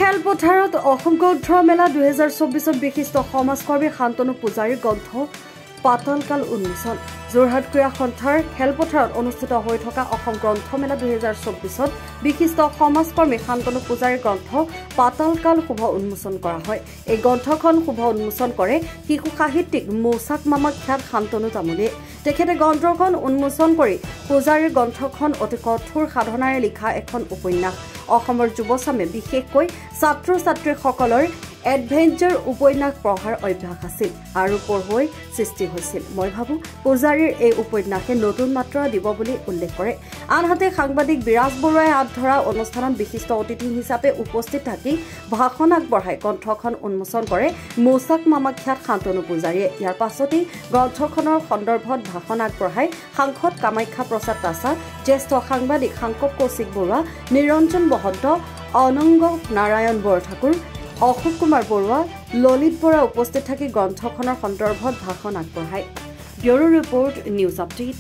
খেলপথাৰত অসম গ্ৰন্থ মেলা 2024 বিশিষ্ট সমাজকৰ্মী শান্তনু পূজাৰীৰ গ্ৰন্থ পাতালকাল উন্মোচন যোৰহাট ক্ৰীড়া সন্থাৰ খেলপথাৰত অনুষ্ঠিত হৈ থকা অসম গ্ৰন্থ মেলা 2024 বিশিষ্ট সমাজকৰ্মী শান্তনু পূজাৰীৰ গ্ৰন্থ পাতালকাল শুভ উন্মোচন কৰা হয়। এই গ্ৰন্থখন শুভ উন্মোচন কৰে শিশু সাহিত্যিক মৌচাক মামাক খ্যাত শান্তনু তামুলীয়ে। তেখেতে গ্ৰন্থখন উন্মোচন কৰি পূজাৰীৰ গ্ৰন্থখন অতি কঠোৰ সাধনাৰে লিখা এখন উপন্যাস। অসমৰ যুৱচামে বিশেষকৈ ছাত্ৰ ছাত্ৰীসকলৰ এডভেঞ্চাৰ উপন্যাস পঢ়াৰ অভ্যাস আছিল আৰু পঢ়ুৱৈ সৃষ্টি হৈছিল। মই ভাবো পূজাৰীৰ এই উপন্যাসে নতুন মাত্ৰা দিব বুলি উল্লেখ কৰে। আনহাতে সাংবাদিক বিৰাজ বৰুৱাই হাত ধৰা অনুষ্ঠানত বিশিষ্ট অতিথি হিচাপে উপস্থিত থাকি ভাষণ আগবঢ়াই গ্ৰন্থখন উন্মোচন কৰে মৌচাক মামাক খ্যাত শান্তনু পূজাৰীয়ে। ইয়াৰ পাছতেই গ্ৰন্থখনৰ সন্দৰ্ভত ভাষণ আগবঢ়াই সাংসদ কামাখ্যা প্ৰসাদ তাছা, জ্যেষ্ঠ সাংবাদিক সাংকব কৌশিক বৰুৱা, নিৰঞ্জন বহন্ত, অনংগ নাৰায়ণ বৰঠাকুৰ, অশোক কুমাৰ বৰুৱা, ললিত বৰা উপস্থিত থাকি গ্ৰন্থখনৰ সন্দৰ্ভত ভাষণ আগবঢ়ায়। Bureau report, news update.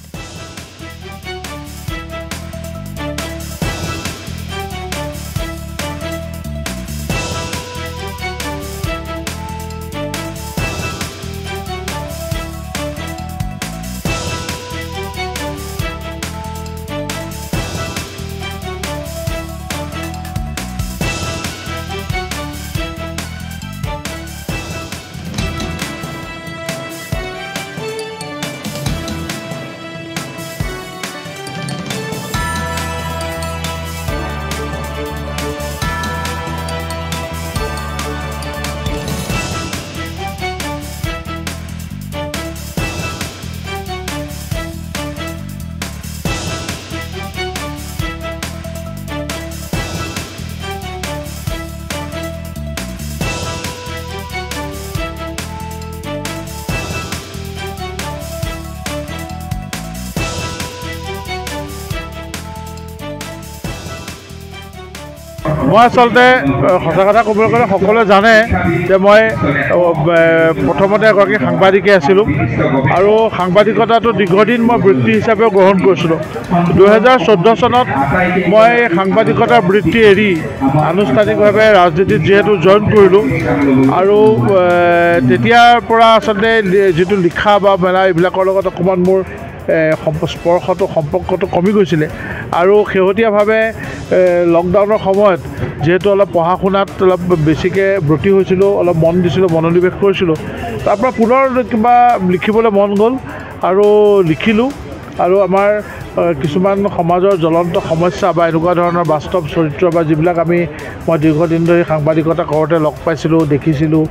মই আচলতে সঁচা কথা ক'বলৈ গ'লে সকলোৱে জানে যে মই প্ৰথমতে এগৰাকী সাংবাদিকে আছিলোঁ আৰু সাংবাদিকতাটো দীৰ্ঘদিন মই বৃত্তি হিচাপে গ্ৰহণ কৰিছিলোঁ। 2014 চনত মই সাংবাদিকতাৰ বৃত্তি এৰি আনুষ্ঠানিকভাৱে ৰাজনীতিত যিহেতু জইন কৰিলোঁ আৰু তেতিয়াৰ পৰা আচলতে যিটো লিখা বা মেলা এইবিলাকৰ লগত অকণমান মোৰ সম্পৰ্কটো কমি গৈছিলে আৰু শেহতীয়াভাৱে লকডাউনৰ সময়ত যিহেতু অলপ পঢ়া শুনাত অলপ বেছিকৈ ব্ৰতী হৈছিলোঁ, অলপ মন দিছিলোঁ, মনোনিৱেশ কৰিছিলোঁ, তাৰ পৰা পুনৰ কিবা লিখিবলৈ মন গ'ল আৰু লিখিলোঁ আৰু আমাৰ কিছুমান সমাজৰ জ্বলন্ত সমস্যা বা এনেকুৱা ধৰণৰ বাস্তৱ চৰিত্ৰ বা যিবিলাক মই দীৰ্ঘদিন ধৰি সাংবাদিকতা কৰোঁতে লগ পাইছিলোঁ, দেখিছিলোঁ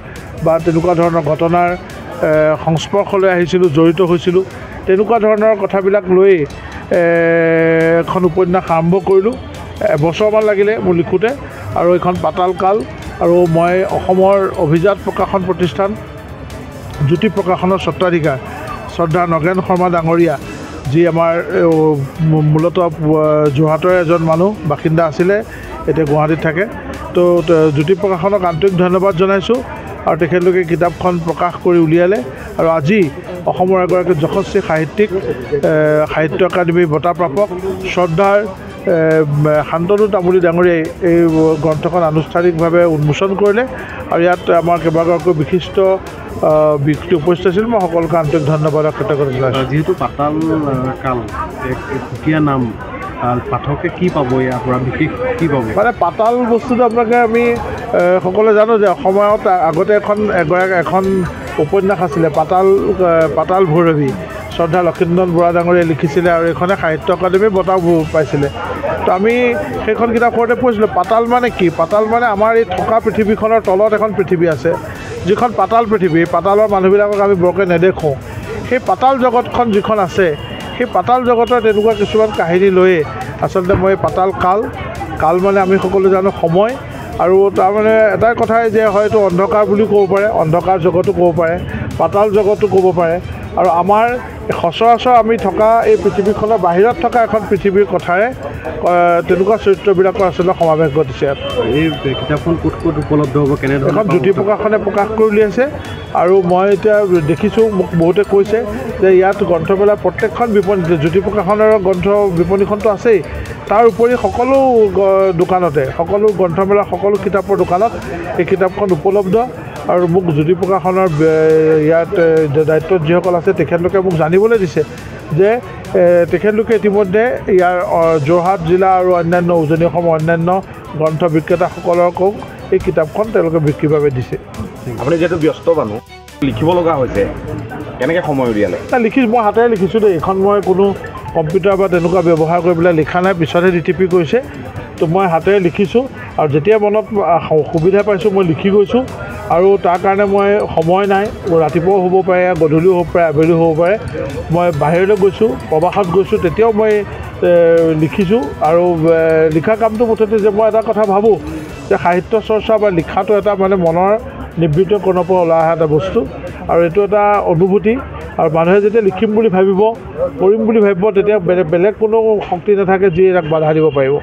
বা তেনেকুৱা ধৰণৰ ঘটনাৰ সংস্পৰ্শলৈ আহিছিলোঁ, জড়িত হৈছিলোঁ, তেনেকুৱা ধৰণৰ কথাবিলাক লৈ এখন উপন্যাস আৰম্ভ কৰিলোঁ। এবছৰমান লাগিলে মোৰ লিখোঁতে আৰু এইখন পাতালকাল আৰু মই অসমৰ অভিজাত প্ৰকাশন প্ৰতিষ্ঠান জ্যোতি প্ৰকাশনৰ স্বত্বাধিকাৰ শ্ৰদ্ধা নগেন শৰ্মা ডাঙৰীয়া, যি আমাৰ মূলতঃ যোৰহাটৰ এজন মানুহ বাসিন্দা আছিলে, এতিয়া গুৱাহাটীত থাকে। তো জ্যোতি প্ৰকাশনক আন্তৰিক ধন্যবাদ জনাইছোঁ আৰু তেখেতলোকে কিতাপখন প্ৰকাশ কৰি উলিয়ালে আৰু আজি অসমৰ এগৰাকী যশস্বী সাহিত্যিক, সাহিত্য একাডেমী বঁটা প্ৰাপক শ্ৰদ্ধাৰ শান্তনু তামুলী ডাঙৰীয়াই এই গ্ৰন্থখন আনুষ্ঠানিকভাৱে উন্মোচন কৰিলে আৰু ইয়াত আমাৰ কেইবাগৰাকীও বিশিষ্ট ব্যক্তি উপস্থিত আছিল। মই সকলোকে আন্তৰিক ধন্যবাদ আৰু কৃতজ্ঞতা জনাইছোঁ। যিহেতু পাতাল কাল এক সুকীয়া নাম, পাঠকে কি পাব ইয়াৰ পৰা, বিশেষ কি পাব? মানে পাতাল বস্তুটো আপোনালোকে আমি সকলোৱে জানো যে অসমত আগতে এখন উপন্যাস আছিলে পাতাল ভৈৰৱী, শ্ৰদ্ধা লক্ষীন্দন বৰা ডাঙৰীয়াই লিখিছিলে আৰু এইখনে সাহিত্য একাডেমী বঁটাও পাইছিলে। তো আমি সেইখন কিতাপ পঢ়োঁতে পঢ়িছিলোঁ পাতাল মানে কি? পাতাল মানে আমাৰ এই থকা পৃথিৱীখনৰ তলত এখন পৃথিৱী আছে, যিখন পাতাল পৃথিৱী। পাতালৰ মানুহবিলাকক আমি বৰকৈ নেদেখোঁ। সেই পাতাল জগতখন যিখন আছে, সেই পাতাল জগতৰ তেনেকুৱা কিছুমান কাহিনী লৈয়ে আচলতে মই পাতাল কাল মানে আমি সকলোৱে জানো সময়, আৰু তাৰমানে এটাই কথাই যে হয়তো অন্ধকাৰ বুলিও ক'ব পাৰে, অন্ধকাৰ জগতো ক'ব পাৰে, পাতাল জগতো ক'ব পাৰে আৰু আমাৰ সচৰাচৰ আমি থকা এই পৃথিৱীখনৰ বাহিৰত থকা এখন পৃথিৱীৰ কথাৰে তেনেকুৱা চৰিত্ৰবিলাকৰ আচলতে সমাৱেশ ঘটিছে। এই কিতাপখন ক'ত উপলব্ধ হ'ব, কেনেধৰণৰ? এখন জ্যোতি প্ৰকাশনে প্ৰকাশ কৰি উলিয়াইছে আৰু মই এতিয়া দেখিছোঁ, মোক বহুতে কৈছে যে ইয়াত গ্ৰন্থমেলা প্ৰত্যেকখন বিপণীতে জ্যোতি প্ৰকাশনৰ গ্ৰন্থ বিপণীখনটো আছেই, তাৰ উপৰি সকলো দোকানতে সকলো গ্ৰন্থমেলা সকলো কিতাপৰ দোকানত এই কিতাপখন উপলব্ধ আৰু মোক জ্যোতি প্ৰকাশনৰ ইয়াত দায়িত্বত যিসকল আছে তেখেতলোকে মোক জানিবলৈ দিছে যে তেখেতলোকে ইতিমধ্যে ইয়াৰ যোৰহাট জিলা আৰু অন্যান্য উজনি অসমৰ অন্যান্য গ্ৰন্থ বিক্ৰেতাসকলকো এই কিতাপখন তেওঁলোকে বিক্ৰীৰ বাবে দিছে। আপুনি যিহেতু ব্যস্ত মানুহ লিখিব লগা হৈছে কেনেকৈ সময় উলিয়ালে? লিখিছোঁ মই হাতেৰে লিখিছোঁ দেই, এইখন মই কোনো কম্পিউটাৰ বা তেনেকুৱা ব্যৱহাৰ কৰি পেলাই লিখা নাই, পিছতহে ডিটিপি কৰিছে। তো মই হাতেৰে লিখিছোঁ আৰু যেতিয়া মনত সুবিধা পাইছোঁ মই লিখি গৈছোঁ আৰু তাৰ কাৰণে মই সময় নাই, ৰাতিপুৱাও হ'ব পাৰে, গধূলিও হ'ব পাৰে, আবেলিও হ'ব পাৰে। মই বাহিৰলৈ গৈছোঁ, প্ৰবাসত গৈছোঁ, তেতিয়াও মই লিখিছোঁ আৰু লিখা কামটো মুঠতে যে মই এটা কথা ভাবোঁ যে সাহিত্য চৰ্চা বা লিখাটো এটা মানে মনৰ নিবৃত্ত কোণৰ পৰা ওলাই অহা এটা বস্তু আৰু এইটো এটা অনুভূতি আৰু মানুহে যেতিয়া লিখিম বুলি ভাবিব, কৰিম বুলি ভাবিব, তেতিয়া বেলেগ কোনো শক্তি নাথাকে যি ইয়াক বাধা দিব পাৰিব।